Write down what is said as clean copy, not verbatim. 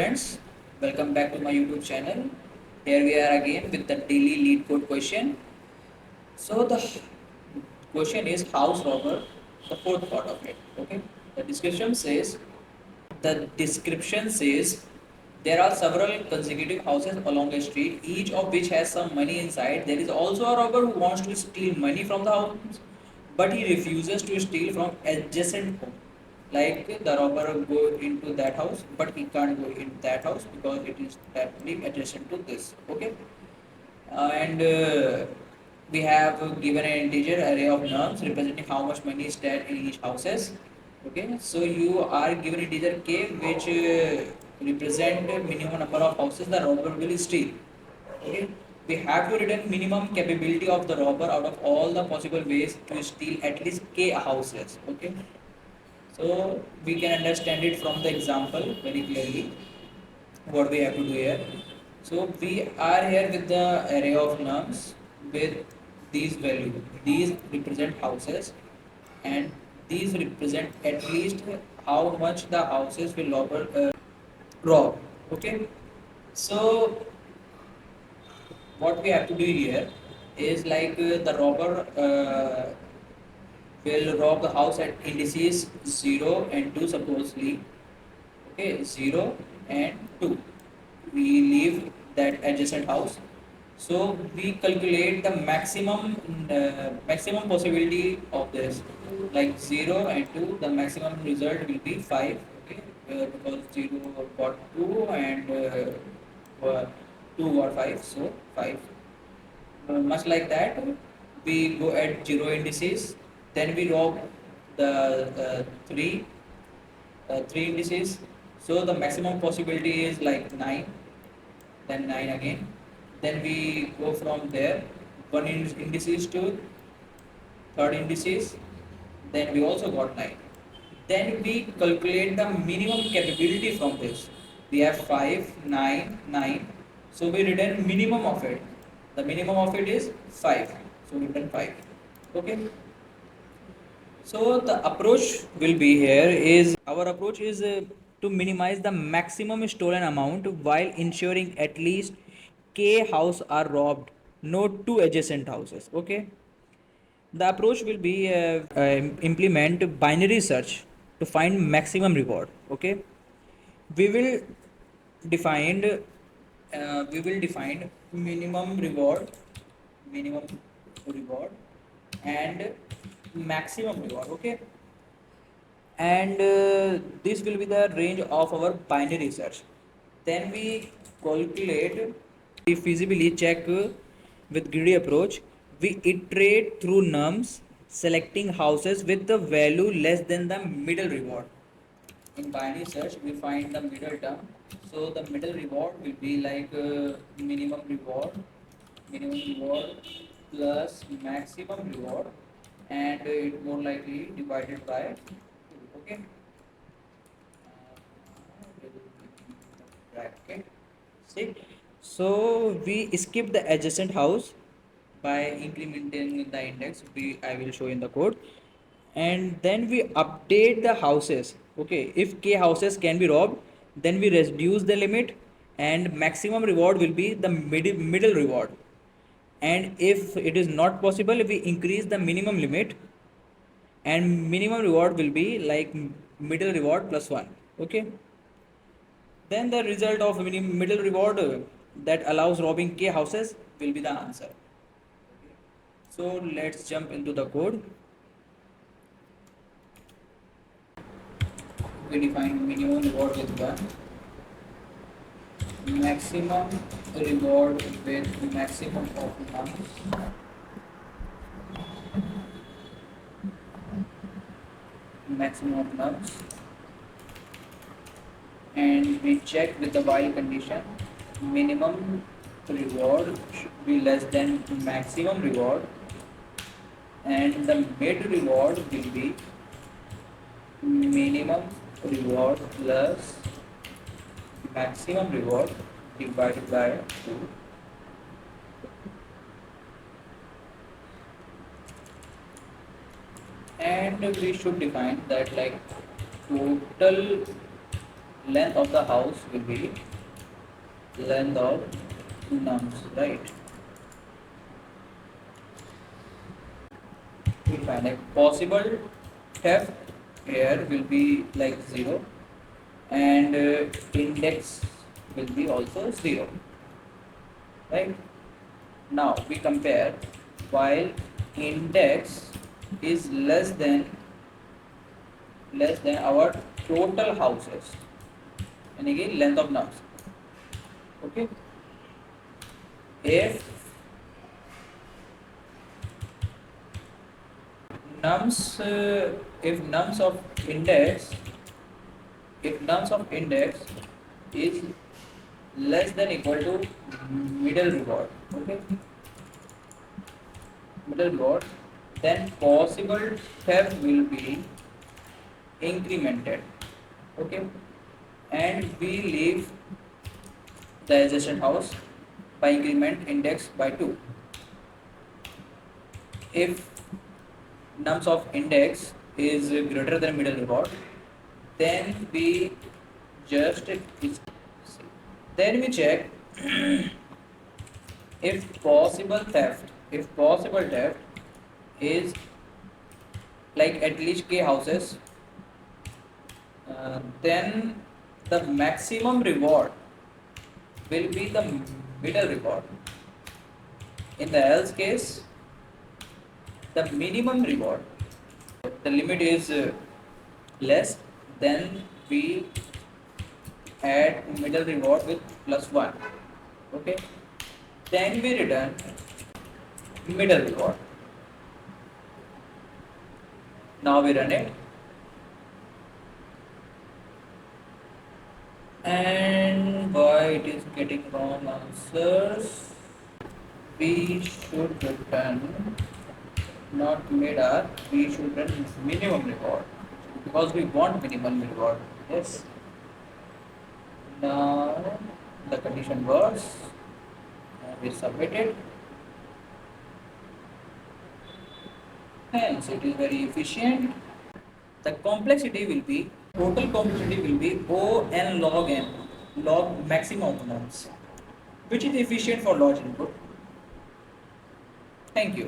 students, welcome back to my YouTube channel. Here we are again with the daily Leetcode question. So the question is house robber, the fourth part of it. Okay. The description says there are several consecutive houses along a street, each of which has some money inside. There is also a robber who wants to steal money from the house, but he refuses to steal from adjacent home. Like the robber go into that house, but he can't go in that house because it is directly adjacent to this. Okay, and we have given an integer array of nums representing how much money is there in each houses. Okay, so you are given integer k which represent minimum number of houses the robber will steal. Okay, we have to return minimum capability of the robber out of all the possible ways to steal at least k houses. Okay, so we can understand it from the example very clearly what we have to do here. So we are here with the array of nums with these values. These represent houses and these represent at least how much the houses will rob. Okay. So what we have to do here is like the robber will rob the house at indices 0 and 2 supposedly. Okay, 0 and 2. We leave that adjacent house. So we calculate the maximum possibility of this, like 0 and 2. The maximum result will be 5. Okay, because 0 got 2 and 2 got 5, so 5. Much like that, we go at 0 indices. Then we rob the 3 indices. So the maximum possibility is like 9, then 9 again. Then we go from there, one indices to third indices. Then we also got 9. Then we calculate the minimum capability from this. We have 5, 9, 9. So we return minimum of it. The minimum of it is 5. So we return 5. Okay. So the approach will be here is our approach is to minimize the maximum stolen amount while ensuring at least k house are robbed, no two adjacent houses. Okay. The approach will be implement binary search to find maximum reward. Okay. We will define minimum reward and maximum reward. Okay, and this will be the range of our binary search. Then we calculate, we feasibly check with greedy approach. We iterate through nums, selecting houses with the value less than the middle reward. In binary search, we find the middle term. So the middle reward will be like minimum reward plus maximum reward, and it more likely divided by 2. Okay. Bracket. See. So we skip the adjacent house by incrementing the index. I will show in the code, and then we update the houses. Okay, if k houses can be robbed, then we reduce the limit, and maximum reward will be the middle reward. And if it is not possible, we increase the minimum limit, and minimum reward will be like middle reward plus 1. Okay, then the result of middle reward that allows robbing k houses will be the answer. So let's jump into the code. We define minimum reward with 1, maximum reward with maximum of nums, and we check with the while condition. Minimum reward should be less than maximum reward, and the mid reward will be minimum reward plus maximum reward divided by 2. And we should define that like total length of the house will be length of nums, right? We find a possible theft here will be like 0, and index will be also 0, right? Now we compare, while index is less than our total houses, and again length of nums. Okay, if nums if nums of index if nums of index is less than equal to middle reward, okay, middle reward, then possible theft will be incremented, okay, and we leave the adjacent house by increment index by 2. If nums of index is greater than middle reward, then we just then we check if possible theft is like at least k houses, then the maximum reward will be the middle reward. In the else case, the minimum reward, the limit is less, then we add middle reward with +1, okay, then we return middle reward. Now we run it, and why it is getting wrong answers, we should return not mid r, we should run minimum reward because we want minimum reward. Yes. Now the condition works, and we submit it. Hence it is very efficient. The complexity will be, total complexity will be O n log n, log maximum nums, which is efficient for large input. Thank you.